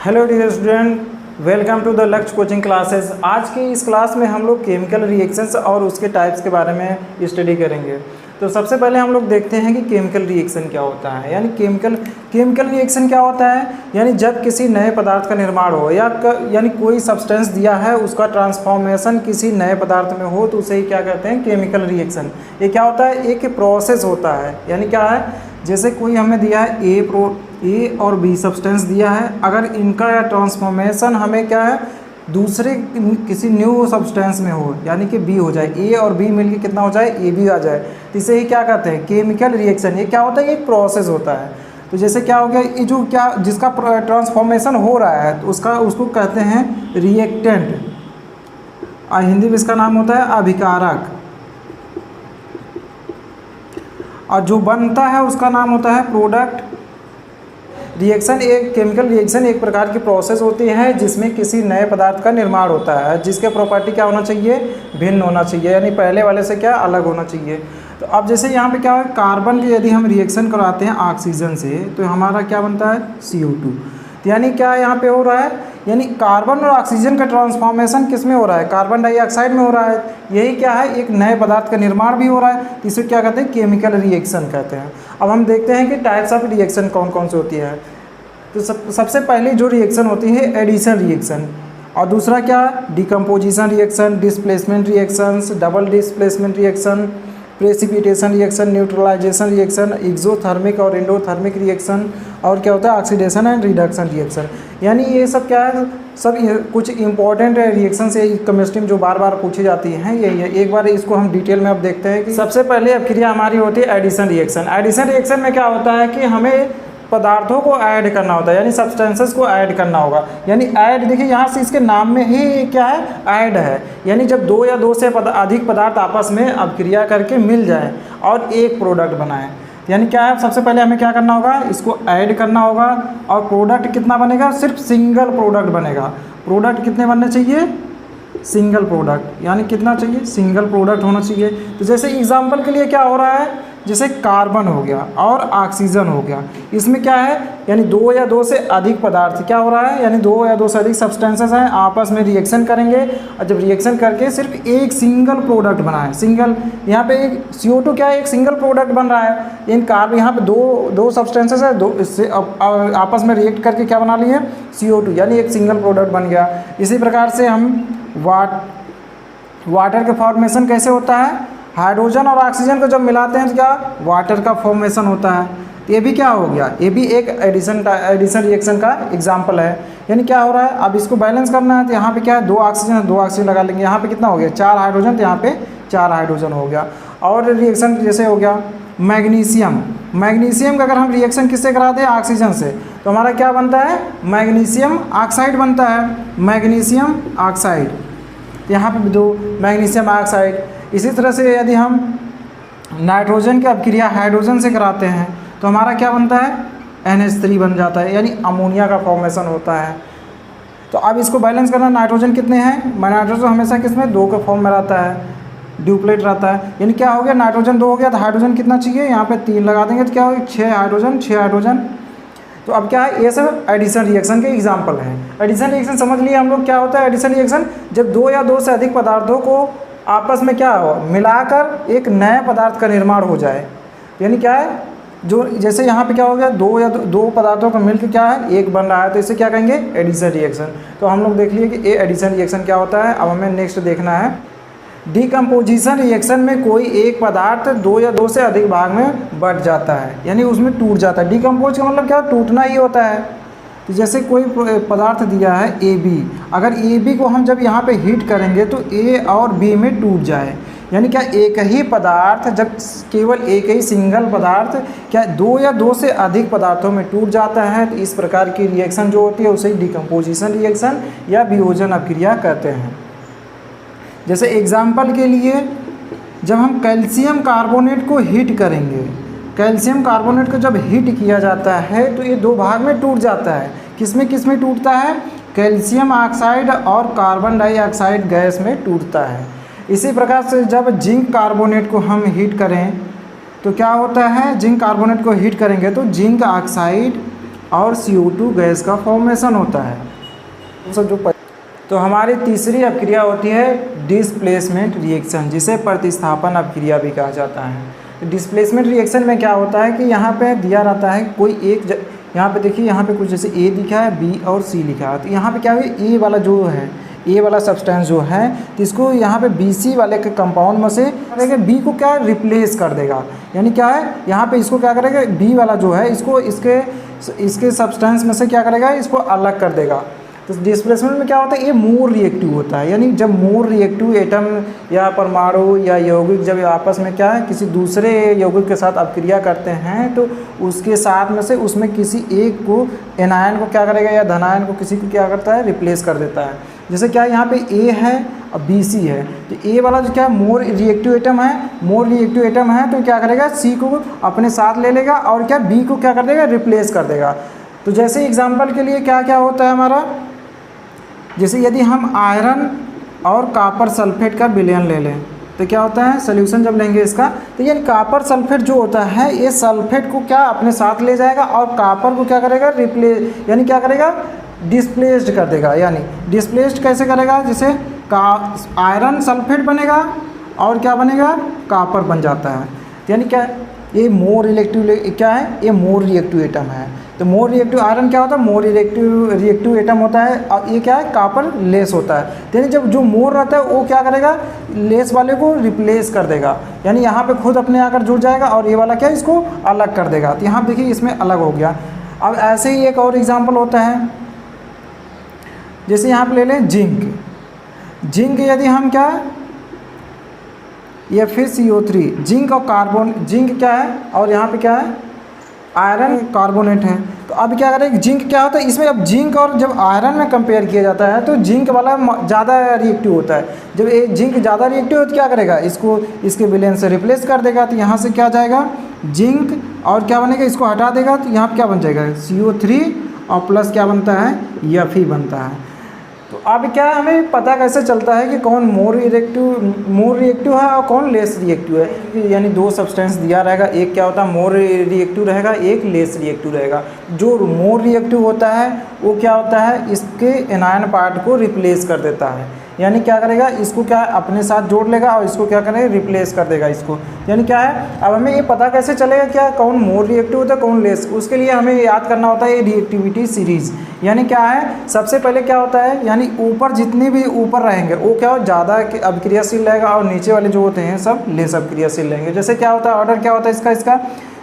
Hello dear student, welcome to the Lakshya coaching classes. आज की इस क्लास में हम लोग केमिकल रिएक्शंस और उसके टाइप्स के बारे में स्टडी करेंगे। तो सबसे पहले हम लोग देखते हैं कि केमिकल रिएक्शन क्या होता है। यानी केमिकल रिएक्शन क्या होता है, यानी जब किसी नए पदार्थ का निर्माण हो यानी कोई सब्सटेंस दिया है, उसका ट्रांसफॉर्मेशन किसी नए पदार्थ में हो तो उसे ही क्या कहते हैं, केमिकल रिएक्शन। ये क्या होता है, एक प्रोसेस होता है। यानी क्या है, जैसे कोई हमें दिया है ए और बी सब्सटेंस दिया है, अगर इनका ट्रांसफॉर्मेशन हमें क्या है दूसरे किसी न्यू सब्सटेंस में हो, यानी कि बी हो जाए, ए और बी मिलके कितना हो जाए, ए बी आ जाए, तो इसे ही क्या कहते हैं, केमिकल रिएक्शन। ये क्या होता है, एक प्रोसेस होता है। तो जैसे क्या हो गया, ये जो क्या जिसका ट्रांसफॉर्मेशन हो रहा है तो उसको कहते हैं रिएक्टेंट, हिंदी में इसका नाम होता है अभिकारक, और जो बनता है उसका नाम होता है प्रोडक्ट। रिएक्शन एक केमिकल रिएक्शन एक प्रकार की प्रोसेस होती है जिसमें किसी नए पदार्थ का निर्माण होता है, जिसके प्रॉपर्टी क्या होना चाहिए, भिन्न होना चाहिए, यानी पहले वाले से क्या अलग होना चाहिए। तो अब जैसे यहाँ पे क्या है, कार्बन के यदि हम रिएक्शन कराते हैं ऑक्सीजन से तो हमारा क्या बनता है, CO2। तो यानी क्या यहाँ पे हो रहा है, यानी कार्बन और ऑक्सीजन का ट्रांसफॉर्मेशन किस में हो रहा है, कार्बन डाइऑक्साइड में हो रहा है। यही क्या है, एक नए पदार्थ का निर्माण भी हो रहा है, इसे क्या कहते हैं, केमिकल रिएक्शन कहते हैं। अब हम देखते हैं कि टाइप्स ऑफ रिएक्शन कौन कौन से होती है। तो सबसे पहले जो रिएक्शन होती है एडिशन रिएक्शन, और दूसरा क्या, decomposition reaction, displacement reactions, double displacement reaction, precipitation reaction, neutralisation reaction, exothermic और एंडोथर्मिक रिएक्शन, और क्या होता है ऑक्सीडेशन एंड रिडक्शन रिएक्शन। यानी ये सब क्या है, सब कुछ इंपॉर्टेंट रिएक्शन से केमिस्ट्री में जो बार बार पूछी जाती हैं, यही है। एक बार इसको हम डिटेल में अब देखते हैं कि सबसे पहले अभिक्रिया हमारी होती है एडिशन रिएक्शन। एडिशन रिएक्शन में क्या होता है कि हमें पदार्थों को ऐड करना होता है, यानी सब्सटेंसेस को ऐड करना होगा। यानी ऐड, देखिए यहाँ से इसके नाम में ही क्या है, ऐड है। यानी जब दो या दो से अधिक पदार्थ आपस में अभिक्रिया करके मिल जाए और एक प्रोडक्ट बनाए, यानी क्या है, सबसे पहले हमें क्या करना होगा, इसको ऐड करना होगा, और प्रोडक्ट कितना बनेगा, सिर्फ सिंगल प्रोडक्ट बनेगा। प्रोडक्ट कितने बनने चाहिए, सिंगल प्रोडक्ट, यानी कितना चाहिए, सिंगल प्रोडक्ट होना चाहिए। तो जैसे एग्जांपल के लिए क्या हो रहा है, जैसे कार्बन हो गया और ऑक्सीजन हो गया, इसमें क्या है, यानी दो या दो से अधिक पदार्थ क्या हो रहा है, यानी दो या दो से अधिक सब्सटेंसेस हैं, आपस में रिएक्शन करेंगे, और जब रिएक्शन करके सिर्फ एक सिंगल प्रोडक्ट बना है, सिंगल, यहाँ पे एक CO2 क्या है, एक सिंगल प्रोडक्ट बन रहा है। इन कार्बन यहाँ पे दो सब्सटेंसेस है, दो इससे आपस में रिएक्ट करके क्या बना लिए, CO2, यानी एक सिंगल प्रोडक्ट बन गया। इसी प्रकार से हम वाटर का फॉर्मेशन कैसे होता है, हाइड्रोजन और ऑक्सीजन को जब मिलाते हैं तो क्या वाटर का फॉर्मेशन होता है। ये भी क्या हो गया, ये भी एक एडिशन रिएक्शन का एग्जांपल है। यानी क्या हो रहा है, अब इसको बैलेंस करना है तो यहाँ पे क्या है, दो ऑक्सीजन लगा लेंगे, यहाँ पे कितना हो गया, 4 हाइड्रोजन, तो यहाँ पे 4 हाइड्रोजन हो गया। और रिएक्शन जैसे हो गया मैग्नीशियम का अगर हम रिएक्शन किससे कराते हैं, ऑक्सीजन से, तो हमारा क्या बनता है, मैग्नीशियम ऑक्साइड बनता है, मैग्नीशियम ऑक्साइड, यहाँ पे भी 2 मैग्नीशियम ऑक्साइड। इसी तरह से यदि हम नाइट्रोजन की अभिक्रिया हाइड्रोजन से कराते हैं तो हमारा क्या बनता है, NH3 बन जाता है, यानी अमोनिया का फॉर्मेशन होता है। तो अब इसको बैलेंस करना, नाइट्रोजन कितने हैं, नाइट्रोजन हमेशा किसमें 2 के फॉर्म में रहता है, ड्यूप्लेट रहता है। यानी क्या हो गया, नाइट्रोजन 2 हो गया, तो हाइड्रोजन कितना चाहिए, यहाँ पे 3 लगा देंगे तो क्या हो गया, 6 हाइड्रोजन। तो अब क्या है, ये सब एडिशन रिएक्शन के एग्जाम्पल हैं। एडिशन रिएक्शन समझ लिए हम लोग, क्या होता है एडिशन रिएक्शन, जब 2 या 2 से अधिक पदार्थों को आपस में क्या हो, मिलाकर एक नए पदार्थ का निर्माण हो जाए। यानी क्या है, जो जैसे यहाँ पे क्या हो गया, 2 पदार्थों का मिलकर क्या है, एक बन रहा है, तो इसे क्या कहेंगे, एडिशन रिएक्शन। तो हम लोग देख लिए कि ये एडिशन रिएक्शन क्या होता है। अब हमें नेक्स्ट देखना है डिकम्पोजिशन रिएक्शन में कोई एक पदार्थ 2 या 2 से अधिक भाग में बट जाता है, यानी उसमें टूट जाता है। डिकम्पोज का मतलब क्या, टूटना ही होता है। तो जैसे कोई पदार्थ दिया है AB, अगर AB को हम जब यहाँ पे हीट करेंगे तो A और B में टूट जाए, यानी क्या एक ही पदार्थ जब केवल एक ही सिंगल पदार्थ क्या 2 या 2 से अधिक पदार्थों में टूट जाता है, तो इस प्रकार की रिएक्शन जो होती है उसे डिकम्पोजिशन रिएक्शन या वियोजन अभिक्रिया कहते हैं। जैसे एग्जाम्पल के लिए, जब हम कैल्शियम कार्बोनेट को हीट करेंगे, कैल्शियम कार्बोनेट को जब हीट किया जाता है तो ये 2 भाग में टूट जाता है। किसमें टूटता है, कैल्शियम ऑक्साइड और कार्बन डाइऑक्साइड गैस में टूटता है। इसी प्रकार से जब जिंक कार्बोनेट को हम हीट करें तो क्या होता है, जिंक कार्बोनेट को हीट करेंगे तो जिंक ऑक्साइड और CO2 गैस का फॉर्मेशन होता है। तो हमारी तीसरी अपक्रिया होती है डिस्प्लेसमेंट रिएक्शन, जिसे प्रतिस्थापन अपक्रिया भी कहा जाता है। डिस्प्लेसमेंट रिएक्शन में क्या होता है कि यहाँ पे दिया रहता है कोई एक यहाँ पे देखिए, यहाँ पे कुछ जैसे A लिखा है, B और C लिखा है, तो यहाँ पे क्या है ए वाला जो है, ए वाला सब्सटेंस जो है, तो इसको यहाँ पे BC वाले के कंपाउंड में से B को क्या रिप्लेस कर देगा। यानी क्या है, यहाँ पे इसको क्या करेगा, B वाला जो है इसको इसके सब्सटेंस में से क्या करेगा, इसको अलग कर देगा। तो डिस्प्लेसमेंट में क्या होता है, ये मोर रिएक्टिव होता है। यानी जब मोर रिएक्टिव एटम या परमाणु या यौगिक जब आपस में क्या है किसी दूसरे यौगिक के साथ अपक्रिया करते हैं, तो उसके साथ में से उसमें किसी एक को एनायन को क्या करेगा या धनायन को किसी को क्या करता है, रिप्लेस कर देता है। जैसे क्या यहाँ पे A है और BC है, तो A वाला जो क्या मोर रिएक्टिव एटम है, तो क्या करेगा, C को अपने साथ ले लेगा और क्या B को क्या कर देगा, रिप्लेस कर देगा। तो जैसे एग्जाम्पल के लिए क्या क्या होता है हमारा, जैसे यदि हम आयरन और कॉपर सल्फेट का विलयन ले लें तो क्या होता है, सोल्यूशन जब लेंगे इसका, तो यानी कॉपर सल्फेट जो होता है ये सल्फेट को क्या अपने साथ ले जाएगा और कॉपर को क्या करेगा, यानी क्या करेगा, डिस्प्लेस्ड कर देगा। यानी डिस्प्लेस्ड कैसे करेगा, जैसे आयरन सल्फेट बनेगा और क्या बनेगा, कॉपर बन जाता है। यानी क्या, ये मोर रिएक्टिव क्या है, ये मोर रिएक्टिव एटम है। तो मोर रिएक्टिव आयरन क्या होता है, मोर रिएक्टिव एटम होता है, और ये क्या है, कॉपर लेस होता है। यानी जब जो मोर रहता है वो क्या करेगा, लेस वाले को रिप्लेस कर देगा, यानी यहाँ पे खुद अपने आकर जुड़ जाएगा और ये वाला क्या है, इसको अलग कर देगा। तो यहाँ देखिए इसमें अलग हो गया। अब ऐसे ही एक और एग्जाम्पल होता है, जैसे यहाँ पे ले लें जिंक यदि हम क्या, या फिर CO3, जिंक और कार्बन, जिंक क्या है और यहाँ पे क्या है, आयरन कार्बोनेट है। तो अब क्या करें, जिंक क्या होता है इसमें, अब जिंक और जब आयरन में कंपेयर किया जाता है तो जिंक वाला ज़्यादा रिएक्टिव होता है। जब ये जिंक ज़्यादा रिएक्टिव हो तो क्या करेगा, इसको इसके विलयन से रिप्लेस कर देगा। तो यहाँ से क्या जाएगा, जिंक और क्या बनेगा, इसको हटा देगा, तो यहाँ पर क्या बन जाएगा, CO3 और प्लस क्या बनता है, Fe बनता है। तो अब क्या हमें पता कैसे चलता है कि कौन मोर रिएक्टिव है और कौन लेस रिएक्टिव है। यानी दो सब्सटेंस दिया रहेगा, एक क्या होता है मोर रिएक्टिव रहेगा, एक लेस रिएक्टिव रहेगा। जो मोर रिएक्टिव होता है वो क्या होता है, इसके एनायन पार्ट को रिप्लेस कर देता है। यानी क्या करेगा, इसको क्या अपने साथ जोड़ लेगा और इसको क्या करेगा, रिप्लेस कर देगा इसको। यानी क्या है, अब हमें ये पता कैसे चलेगा क्या कौन मोर रिएक्टिव होता है कौन लेस, उसके लिए हमें याद करना होता है ये रिएक्टिविटी सीरीज। यानी क्या है, सबसे पहले क्या होता है, यानी ऊपर जितने भी ऊपर रहेंगे वो क्या हो, ज़्यादा अभिक्रियाशील रहेगा और नीचे वाले जो होते हैं सब लेस अभिक्रियाशील रहेंगे। जैसे क्या होता है, ऑर्डर क्या होता है इसका,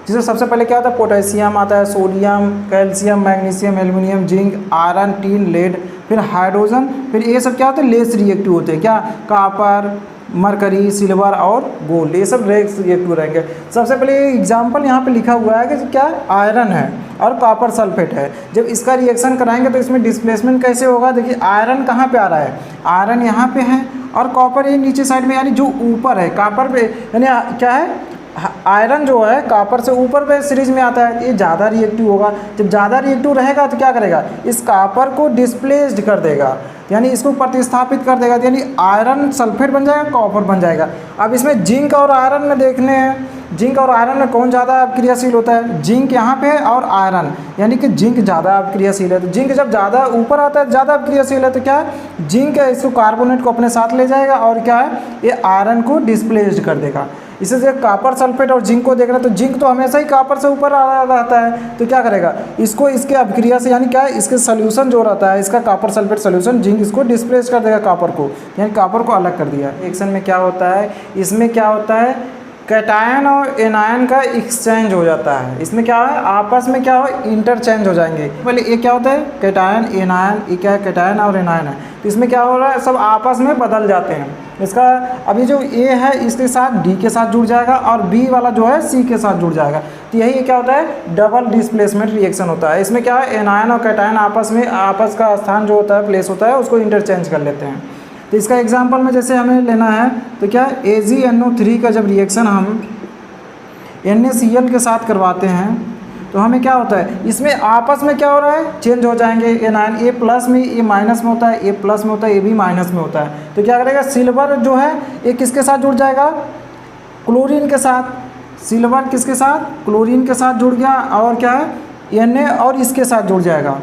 जैसे सबसे पहले क्या होता है, पोटेशियम आता है, sodium, calcium, magnesium, aluminium, zinc, iron, tin, lead, फिर हाइड्रोजन, फिर ये सब क्या होते हैं, लेस रिएक्टिव होते हैं। क्या, कॉपर, मरकरी, सिल्वर और गोल्ड, ये सब लेस रिएक्टिव रहेंगे। सबसे पहले एग्जाम्पल यहाँ पे लिखा हुआ है कि क्या आयरन है और कॉपर सल्फेट है। जब इसका रिएक्शन कराएंगे तो इसमें डिस्प्लेसमेंट कैसे होगा, देखिए आयरन कहाँ पे आ रहा है, आयरन यहाँ पे है और कॉपर ये नीचे साइड में, यानी जो ऊपर है कॉपर पे, यानी क्या है, आयरन जो है कॉपर से ऊपर पे सीरीज में आता है, ये ज़्यादा रिएक्टिव होगा। जब ज़्यादा रिएक्टिव रहेगा तो क्या करेगा, इस कॉपर को डिस्प्लेस्ड कर देगा, यानी इसको प्रतिस्थापित कर देगा, यानी आयरन सल्फेट बन जाएगा, कॉपर बन जाएगा। अब इसमें जिंक और आयरन में देखने हैं, जिंक और आयरन में कौन ज़्यादा क्रियाशील होता है, जिंक यहाँ पे है और आयरन, यानी कि जिंक ज़्यादा क्रियाशील है। तो जिंक जब ज़्यादा ऊपर आता है, ज़्यादा क्रियाशील है, तो क्या है, जिंक है इसको कार्बोनेट को अपने साथ ले जाएगा और क्या है, ये आयरन को डिस्प्लेस्ड कर देगा। इसे जब कॉपर सल्फेट और जिंक को देख रहे हैं तो जिंक तो हमेशा ही कॉपर से ऊपर रहता है, तो क्या करेगा, इसको इसके अभिक्रिया से, यानी क्या है, इसके सोल्यूशन जो रहता है इसका कॉपर सल्फेट सोल्यूशन, जिंक इसको डिस्प्लेस कर देगा कॉपर को, यानी कॉपर को अलग कर दिया। रिएक्शन में क्या होता है, इसमें क्या होता है, कैटायन और एनायन का एक्सचेंज हो जाता है। इसमें क्या है, आपस में क्या हो, इंटरचेंज हो जाएंगे। पहले ये क्या होता है, कैटायन एनायन, ये क्या है, कैटायन और एनायन है, तो इसमें क्या हो रहा है, सब आपस में बदल जाते हैं। इसका अभी जो ए है इसके साथ डी के साथ जुड़ जाएगा और बी वाला जो है सी के साथ जुड़ जाएगा, तो यही क्या होता है, डबल डिस्प्लेसमेंट रिएक्शन होता है। इसमें क्या है, एनायन और कैटायन आपस का स्थान जो होता है, प्लेस होता है, उसको इंटरचेंज कर लेते हैं। तो इसका एग्जांपल में जैसे हमें लेना है तो क्या, AgNO3 का जब रिएक्शन हम NaCl के साथ करवाते हैं तो हमें क्या होता है, इसमें आपस में क्या हो रहा है, चेंज हो जाएंगे। एनायन ए प्लस में, ए माइनस में होता है, ए प्लस में होता है, ए भी माइनस में होता है। तो क्या करेगा, सिल्वर जो है ये किसके साथ जुड़ जाएगा, क्लोरीन के साथ। सिल्वर किसके साथ, क्लोरीन के साथ जुड़ गया और क्या है, Na और इसके साथ जुड़ जाएगा,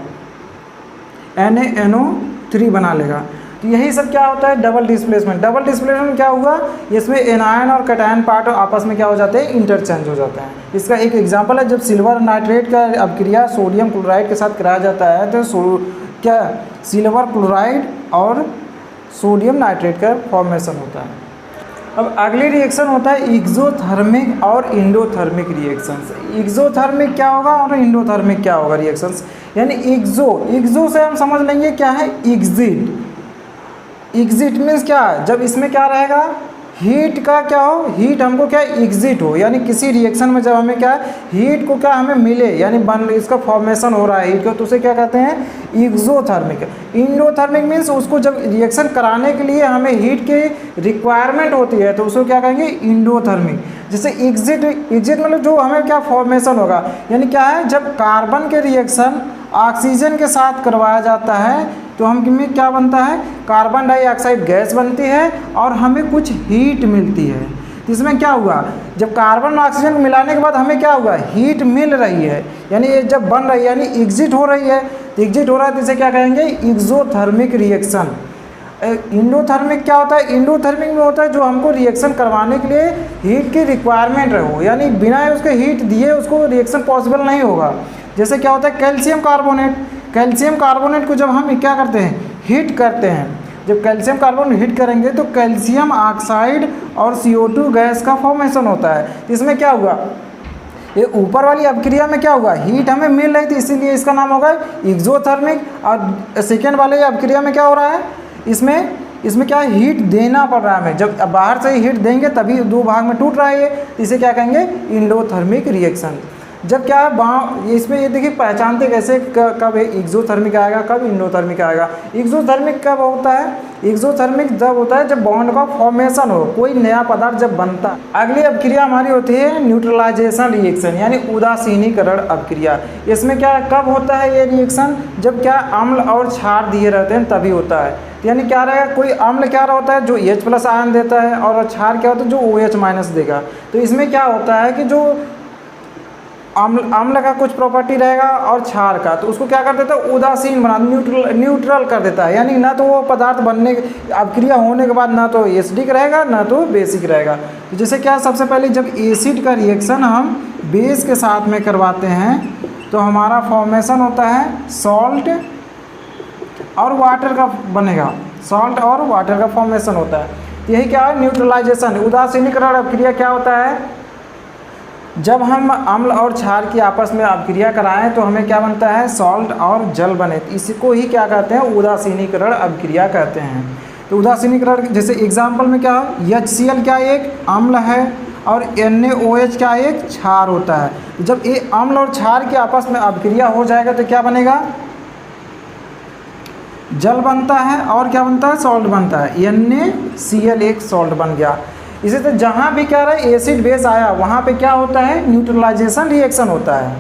NaNO3 बना लेगा। तो यही सब क्या होता है, डबल डिस्प्लेसमेंट। डबल डिस्प्लेसमेंट क्या हुआ, इसमें एनायन और कैटायन पार्ट आपस में क्या हो जाते हैं, इंटरचेंज हो जाते हैं। इसका एक एग्जांपल है, जब सिल्वर नाइट्रेट का अभिक्रिया सोडियम क्लोराइड के साथ कराया जाता है तो क्या सिल्वर क्लोराइड और सोडियम नाइट्रेट का फॉर्मेशन होता है। अब अगली रिएक्शन होता है एक्सोथर्मिक और इंडोथर्मिक रिएक्शंस। एक्सोथर्मिक क्या होगा और इंडोथर्मिक क्या होगा रिएक्शंस, यानी एक्सो से हम समझ लेंगे क्या है, एग्जिट। एग्जिट मीन्स क्या, जब इसमें क्या रहेगा, हीट का क्या हो, हीट हमको क्या एग्जिट हो, यानी किसी रिएक्शन में जब हमें क्या हीट को क्या हमें मिले, यानी इसका फॉर्मेशन हो रहा है हीट का, तो उसे क्या कहते हैं, एक्सोथर्मिक। इंडोथर्मिक मीन्स उसको जब रिएक्शन कराने के लिए हमें हीट की रिक्वायरमेंट होती है तो उसको क्या कहेंगे, इंडोथर्मिक। जैसे एग्जिट मतलब जो हमें क्या फॉर्मेशन होगा, यानी क्या है, जब कार्बन के रिएक्शन ऑक्सीजन के साथ करवाया जाता है तो हमें क्या बनता है, कार्बन डाइऑक्साइड गैस बनती है और हमें कुछ हीट मिलती है। इसमें क्या हुआ, जब कार्बन ऑक्सीजन को मिलाने के बाद हमें क्या हुआ, हीट मिल रही है, यानी ये जब बन रही है यानी एग्जिट हो रही है। तो एग्जिट हो रहा है तो इसे क्या कहेंगे, एक्सोथर्मिक रिएक्शन। इंडोथर्मिक क्या होता है, इंडोथर्मिक में होता है जो हमको रिएक्शन करवाने के लिए हीट की रिक्वायरमेंट हो, यानी बिना उसके हीट दिए उसको रिएक्शन पॉसिबल नहीं होगा। जैसे क्या होता है, कैल्शियम कार्बोनेट। कैल्शियम कार्बोनेट को जब हम क्या करते हैं, हीट करते हैं, जब कैल्शियम कार्बोनेट हीट करेंगे तो कैल्शियम ऑक्साइड और CO2 गैस का फॉर्मेशन होता है। इसमें क्या हुआ, ये ऊपर वाली अभिक्रिया में क्या हुआ, हीट हमें मिल रही थी इसीलिए इसका नाम होगा एक्सोथर्मिक। और सेकेंड वाले अभिक्रिया में क्या हो रहा है, इसमें क्या हीट देना पड़ रहा है हमें, जब बाहर से ही हीट देंगे तभी दो भाग में टूट रहा है ये, इसे क्या कहेंगे, इंडोथर्मिक रिएक्शन। जब क्या है इसमें ये देखिए पहचानते कैसे कब एक्सोथर्मिक आएगा कब इंडोथर्मिक आएगा। एक्सोथर्मिक कब होता है, एक्सोथर्मिक जब होता है जब बॉन्ड का फॉर्मेशन हो, कोई नया पदार्थ जब बनता है। अगली अभिक्रिया हमारी होती है न्यूट्रलाइजेशन रिएक्शन, यानी उदासीनीकरण अभिक्रिया। इसमें क्या कब होता है ये रिएक्शन, जब क्या अम्ल और क्षार दिए रहते हैं तभी होता है। यानी क्या रहेगा, कोई अम्ल क्या होता है जो H+ आयन देता है और क्षार क्या होता है जो OH- देगा। तो इसमें क्या होता है कि जो अम्ल का कुछ प्रॉपर्टी रहेगा और क्षार का, तो उसको क्या कर देता है, उदासीन बना, न्यूट्रल कर देता है, यानी ना तो वो पदार्थ बनने अभिक्रिया होने के बाद ना तो एसिडिक रहेगा ना तो बेसिक रहेगा। तो जैसे क्या, सबसे पहले जब एसिड का रिएक्शन हम बेस के साथ में करवाते हैं तो हमारा फॉर्मेशन होता है सॉल्ट और वाटर का बनेगा, सॉल्ट और वाटर का फॉर्मेशन होता है। यही क्या है, न्यूट्रलाइजेशन। उदासीनीकरण अभिक्रिया क्या होता है, जब हम अम्ल और क्षार की आपस में अभिक्रिया कराएं तो हमें क्या बनता है, सॉल्ट और जल बने, इसको ही क्या कहते हैं, उदासीनीकरण अभिक्रिया कहते हैं। तो उदासीनीकरण जैसे एग्जाम्पल में क्या है, HCl क्या एक अम्ल है और NaOH क्या एक क्षार होता है। जब ये अम्ल और क्षार की आपस में अभिक्रिया हो जाएगा तो क्या बनेगा, जल बनता है और क्या बनता है, सॉल्ट बनता है, NaCl एक सॉल्ट बन गया। इसी तरह जहाँ भी क्या रहा है एसिड बेस आया वहाँ पे क्या होता है, न्यूट्रलाइजेशन रिएक्शन होता है।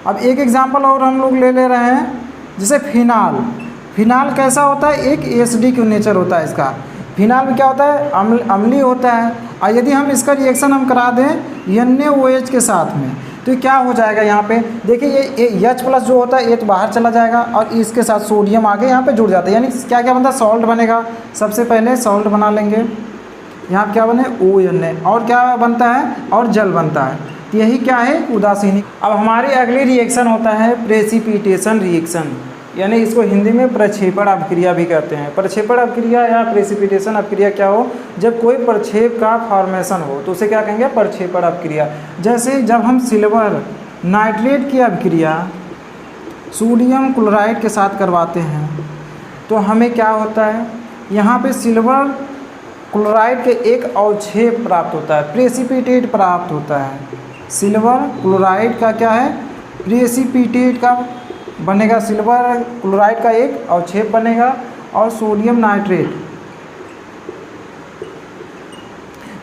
अब एक एग्जांपल और हम लोग ले रहे हैं, जैसे फिनाल कैसा होता है, एक एसिडिक नेचर होता है इसका। फिनाल में क्या होता है, अम्लीय होता है। और यदि हम इसका रिएक्शन हम करा दें NaOH के साथ में तो क्या हो जाएगा, यहाँ पे देखिए ये H+ जो होता है ये तो बाहर चला जाएगा और इसके साथ सोडियम आगे यहाँ पे जुड़ जाता है, यानी क्या क्या बनता है, सॉल्ट बनेगा। सबसे पहले सॉल्ट बना लेंगे, यहाँ क्या बने ONA, और क्या बनता है, और जल बनता है। तो यही क्या है, उदासीनी। अब हमारी अगली रिएक्शन होता है प्रेसिपिटेशन रिएक्शन, यानी इसको हिंदी में प्रक्षेपण अभिक्रिया भी कहते हैं। प्रक्षेपण अभिक्रिया या प्रेसिपिटेशन अभिक्रिया क्या हो, जब कोई प्रक्षेप का फॉर्मेशन हो तो उसे क्या कहेंगे, प्रक्षेपण अभिक्रिया। जैसे जब हम सिल्वर नाइट्रेट की अभिक्रिया सोडियम क्लोराइड के साथ करवाते हैं तो हमें क्या होता है, यहाँ पे सिल्वर क्लोराइड के एक अवक्षेप प्राप्त होता है, प्रेसिपिटेट प्राप्त होता है। सिल्वर क्लोराइड का क्या है, प्रेसिपिटेट का बनेगा, सिल्वर क्लोराइड का एक अवक्षेप बनेगा और सोडियम नाइट्रेट।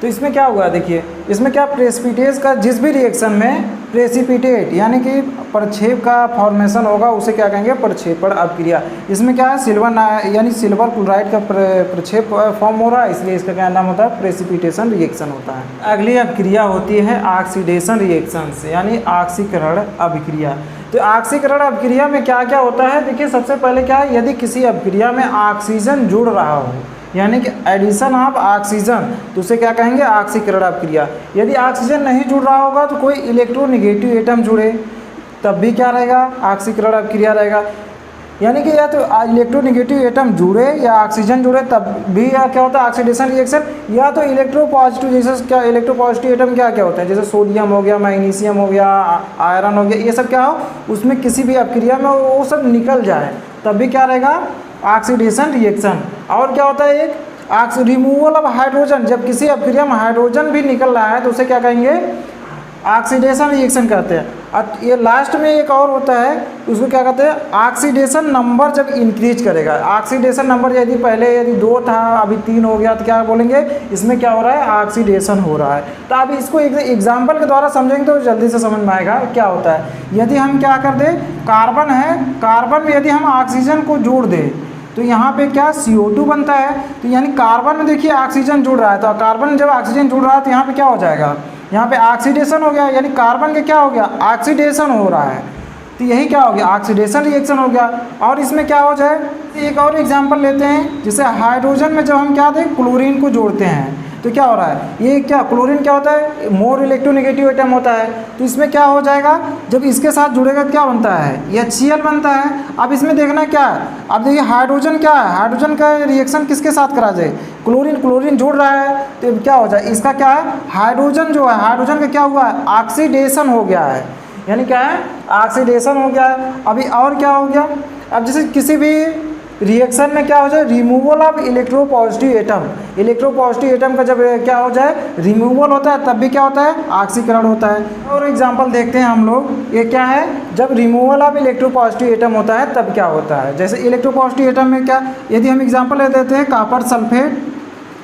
तो इसमें क्या हुआ, देखिए इसमें क्या प्रेसिपिटेट का जिस भी रिएक्शन में प्रेसिपिटेट यानी कि प्रक्षेप का फॉर्मेशन होगा, उसे क्या कहेंगे, प्रक्षेपण अभिक्रिया। इसमें क्या है, यानी सिल्वर क्लोराइड का प्रक्षेप फॉर्म हो रहा है, इसलिए इसका क्या नाम होता है, प्रेसिपिटेशन रिएक्शन होता है। अगली अभिक्रिया होती है ऑक्सीडेशन रिएक्शन से, यानी ऑक्सीकरण अभिक्रिया। तो ऑक्सीकरण अभिक्रिया में क्या क्या होता है, देखिए सबसे पहले क्या है, यदि किसी अभिक्रिया में ऑक्सीजन जुड़ रहा हो, यानी कि एडिशन ऑफ ऑक्सीजन, तो उसे क्या कहेंगे, ऑक्सीकरण अभिक्रिया। यदि ऑक्सीजन नहीं जुड़ रहा होगा तो कोई इलेक्ट्रोनेगेटिव एटम जुड़े तब भी क्या रहेगा, ऑक्सीकरण अभिक्रिया रहेगा। यानी कि या तो इलेक्ट्रोनेगेटिव एटम जुड़े या ऑक्सीजन जुड़े तब भी या क्या होता है, ऑक्सीडेशन रिएक्शन। या तो इलेक्ट्रोपॉजिटिव, जैसे क्या इलेक्ट्रोपॉजिटिव एटम क्या क्या होते हैं, जैसे सोडियम हो गया, मैग्नीशियम हो गया, आयरन हो गया, ये सब क्या हो, उसमें किसी भी अभिक्रिया में वो सब निकल जाए तब भी क्या रहेगा, ऑक्सीडेशन रिएक्शन। और क्या होता है, एक रिमूवल ऑफ हाइड्रोजन, जब किसी अभिक्रिया में हाइड्रोजन भी निकल रहा है तो उसे क्या कहेंगे, ऑक्सीडेशन रिएक्शन कहते हैं। और ये लास्ट में एक और होता है, उसको क्या कहते हैं, ऑक्सीडेशन नंबर जब इंक्रीज करेगा। ऑक्सीडेशन नंबर यदि पहले यदि 2 था अभी 3 हो गया तो क्या बोलेंगे, इसमें क्या हो रहा है, ऑक्सीडेशन हो रहा है। तो अब इसको एक एग्जाम्पल के द्वारा समझेंगे तो जल्दी से समझ में आएगा क्या होता है। यदि हम क्या कर दें, कार्बन है, कार्बन में यदि हम ऑक्सीजन को जोड़ दें तो यहाँ पे क्या CO2 बनता है। तो यानी कार्बन में देखिए ऑक्सीजन जुड़ रहा है, तो कार्बन में जब ऑक्सीजन जुड़ रहा है तो यहाँ पे क्या हो जाएगा, यहाँ पे ऑक्सीडेशन हो गया, यानी कार्बन के क्या हो गया, ऑक्सीडेशन हो रहा है। तो यही क्या हो गया, ऑक्सीडेशन रिएक्शन हो गया। और इसमें क्या हो जाए, एक और एग्जांपल लेते हैं, जैसे हाइड्रोजन में जब हम क्या दें, क्लोरीन को जोड़ते हैं तो क्या हो रहा है, ये क्या क्लोरीन क्या होता है, मोर इलेक्ट्रोनेगेटिव एटम होता है। तो इसमें क्या हो जाएगा, जब इसके साथ जुड़ेगा क्या बनता है, HCl बनता है। अब इसमें देखना क्या है, अब देखिए हाइड्रोजन क्या है, हाइड्रोजन का रिएक्शन किसके साथ करा जाए, क्लोरीन जुड़ रहा है तो क्या हो जाए, इसका क्या है, हाइड्रोजन जो है, हाइड्रोजन का क्या हुआ है, ऑक्सीडेशन हो गया है, यानी क्या है, ऑक्सीडेशन हो गया है। अभी और क्या हो गया, अब जैसे किसी भी रिएक्शन में क्या हो जाए, removal of electropositive atom, electropositive atom का जब क्या हो जाए, रिमूवल होता है तब भी क्या होता है, ऑक्सीकरण होता है। और एग्जांपल देखते हैं हम लोग, ये क्या है, जब रिमूवल ऑफ इलेक्ट्रोपॉजिटिव एटम होता है तब क्या होता है। जैसे इलेक्ट्रोपॉजिटिव एटम में क्या, यदि हम एग्जांपल ले देते हैं, कॉपर सल्फेट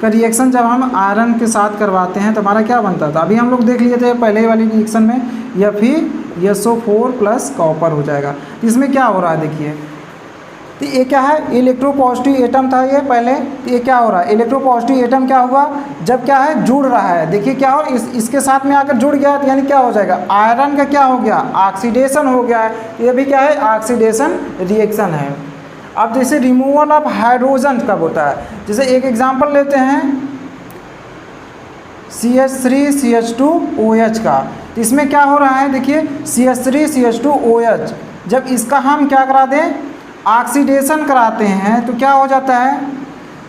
का रिएक्शन जब हम आयरन के साथ करवाते हैं तो हमारा क्या बनता था, अभी हम लोग देख लिए थे पहले वाली रिएक्शन में, या फिर SO4 प्लस कॉपर हो जाएगा। इसमें क्या हो रहा है, देखिए तो ये क्या है, इलेक्ट्रोपॉजिटिव एटम था ये पहले, तो ये क्या हो रहा है, इलेक्ट्रोपॉजिटिव एटम क्या हुआ, जब क्या है, जुड़ रहा है, देखिए क्या हो, इसके साथ में आकर जुड़ गया तो यानी क्या हो जाएगा, आयरन का क्या हो गया, ऑक्सीडेशन हो गया है। ये भी क्या है, ऑक्सीडेशन रिएक्शन है। अब जैसे रिमूवल ऑफ हाइड्रोजन कब होता है, जैसे एक एग्जांपल लेते हैं CH3CH2OH का, तो इसमें क्या हो रहा है, देखिए CH3CH2OH, जब इसका हम क्या करा दें, ऑक्सीडेशन कराते हैं तो क्या हो जाता है,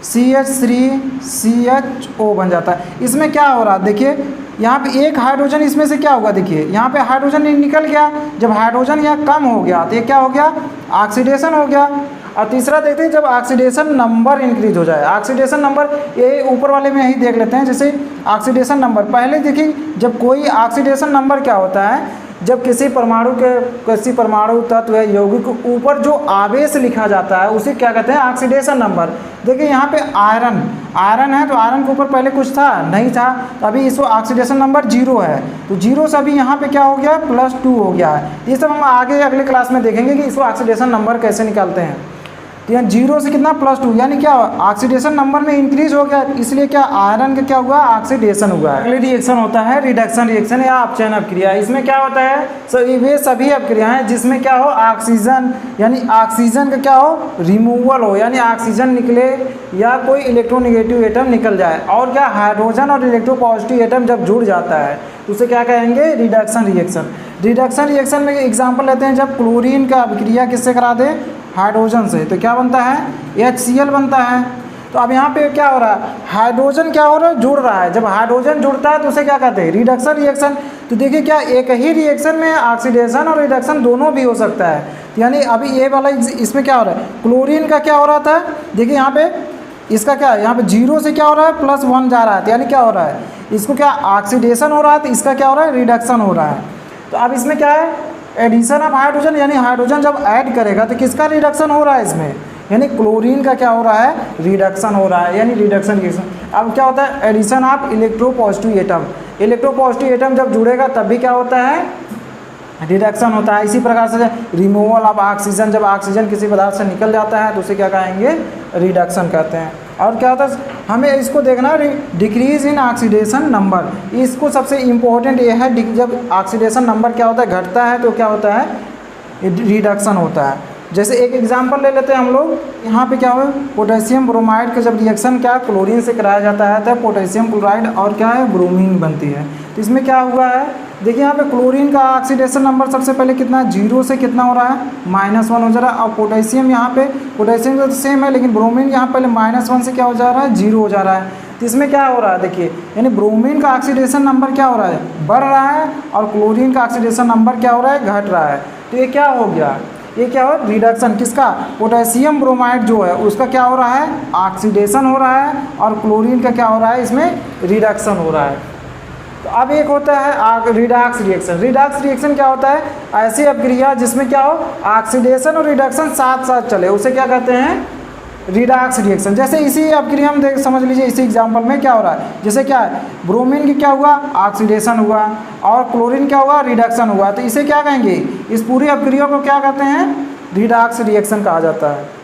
CH3CHO बन जाता है। इसमें क्या हो रहा है, देखिए यहाँ पे एक हाइड्रोजन इसमें से क्या होगा, देखिए यहाँ पे हाइड्रोजन निकल गया, जब हाइड्रोजन यहाँ कम हो गया तो ये क्या हो गया, ऑक्सीडेशन हो गया। और तीसरा देखते हैं, जब ऑक्सीडेशन नंबर इंक्रीज हो जाए, ऑक्सीडेशन नंबर ये ऊपर वाले में यही देख लेते हैं। जैसे ऑक्सीडेशन नंबर, पहले देखिए जब कोई ऑक्सीडेशन नंबर क्या होता है, जब किसी परमाणु तत्व या यौगिक के ऊपर जो आवेश लिखा जाता है उसे क्या कहते हैं, ऑक्सीडेशन नंबर। देखिए यहाँ पे आयरन है, तो आयरन के ऊपर पहले कुछ था नहीं था, तो अभी इसको ऑक्सीडेशन नंबर 0 है, तो 0 से अभी यहाँ पे क्या हो गया, +2 हो गया है। ये सब हम आगे अगले क्लास में देखेंगे कि इसको ऑक्सीडेशन नंबर कैसे निकालते हैं। तो यहाँ 0 से कितना, +2, यानी क्या ऑक्सीडेशन नंबर में इंक्रीज हो गया, इसलिए क्या आयरन का क्या हुआ, ऑक्सीडेशन हुआ है। अगली रिएक्शन होता है रिडक्शन रिएक्शन या अपचयन अभिक्रिया। इसमें क्या होता है, वे सभी अभिक्रियाएं जिसमें क्या हो, ऑक्सीजन यानी ऑक्सीजन का क्या हो, रिमूवल हो, यानी ऑक्सीजन निकले या कोई इलेक्ट्रोनेगेटिव एटम निकल जाए। और क्या, हाइड्रोजन और इलेक्ट्रोपॉजिटिव एटम जब जुड़ जाता है तो उसे क्या कहेंगे, रिडक्शन रिएक्शन। रिडक्शन रिएक्शन में एग्जाम्पल लेते हैं, जब क्लोरीन का अभिक्रिया किससे करा दें, हाइड्रोजन से, तो क्या बनता है, HCl बनता है। तो अब यहाँ पे क्या हो रहा है, हाइड्रोजन क्या हो रहा है, जुड़ रहा है। जब हाइड्रोजन जुड़ता है तो उसे क्या कहते हैं, रिडक्शन रिएक्शन। तो देखिए क्या एक ही रिएक्शन में ऑक्सीडेशन और रिडक्शन दोनों भी हो सकता है। यानी अभी ये वाला इसमें क्या हो रहा है, क्लोरीन का क्या हो रहा था, देखिए यहाँ पे इसका क्या है, यहाँ पे 0 से क्या हो रहा है, +1 जा रहा है, यानी क्या हो रहा है, इसको क्या ऑक्सीडेशन हो रहा है, तो इसका क्या हो रहा है, रिडक्शन हो रहा है। तो अब इसमें क्या है, एडिशन ऑफ हाइड्रोजन, यानी हाइड्रोजन जब ऐड करेगा तो किसका रिडक्शन हो रहा है इसमें, यानी क्लोरीन का क्या हो रहा है, रिडक्शन हो रहा है, यानी रिडक्शन रिएक्शन। अब क्या होता है, addition of electropositive atom, electropositive atom जब जुड़ेगा तब भी क्या होता है, रिडक्शन होता है। इसी प्रकार से रिमूवल ऑफ ऑक्सीजन, जब ऑक्सीजन किसी पदार्थ से निकल जाता है तो उसे क्या कहेंगे, रिडक्शन कहते हैं। और क्या होता है, हमें इसको देखना, डिक्रीज इन ऑक्सीडेशन नंबर, इसको सबसे इम्पोर्टेंट ये है, जब ऑक्सीडेशन नंबर क्या होता है, घटता है तो क्या होता है, रिडक्शन होता है। जैसे एक एग्जांपल ले लेते हैं हम लोग, यहाँ पे क्या हुआ, पोटेशियम ब्रोमाइड का जब रिएक्शन क्या क्लोरीन से कराया जाता है तब पोटेशियम क्लोराइड और क्या है, ब्रोमीन बनती है। तो इसमें क्या हुआ है, देखिए यहाँ पे क्लोरीन का ऑक्सीडेशन नंबर सबसे पहले कितना है, 0 से कितना हो रहा है, -1 हो जा रहा है। और पोटेशियम यहाँ पे, पोटेशियम तो सेम है लेकिन ब्रोमीन यहाँ पहले -1 से क्या हो जा रहा है, 0 हो जा रहा है। तो इसमें क्या हो रहा है, देखिए यानी ब्रोमीन का ऑक्सीडेशन नंबर क्या हो रहा है, बढ़ रहा है, और क्लोरीन का ऑक्सीडेशन नंबर क्या हो रहा है, घट रहा है। तो ये क्या हो गया, ये क्या हो, रिडक्शन किसका, पोटेशियम ब्रोमाइड जो है उसका क्या हो रहा है, ऑक्सीडेशन हो रहा है, और क्लोरीन का क्या हो रहा है, इसमें रिडक्शन हो रहा है। तो अब एक होता है रिडॉक्स रिएक्शन। रिडॉक्स रिएक्शन क्या होता है, ऐसी अपक्रिया जिसमें क्या हो, ऑक्सीडेशन और रिडक्शन साथ साथ चले, उसे क्या कहते हैं, रिडॉक्स रिएक्शन। जैसे इसी अपक्रिया में देख समझ लीजिए, इसी एग्जांपल में क्या हो रहा है, जैसे क्या है, ब्रोमीन की क्या हुआ, ऑक्सीडेशन हुआ, और क्लोरीन क्या हुआ, रिडक्शन हुआ। तो इसे क्या कहेंगे, इस पूरी अपक्रिया को क्या कहते हैं, रिडॉक्स रिएक्शन कहा जाता है।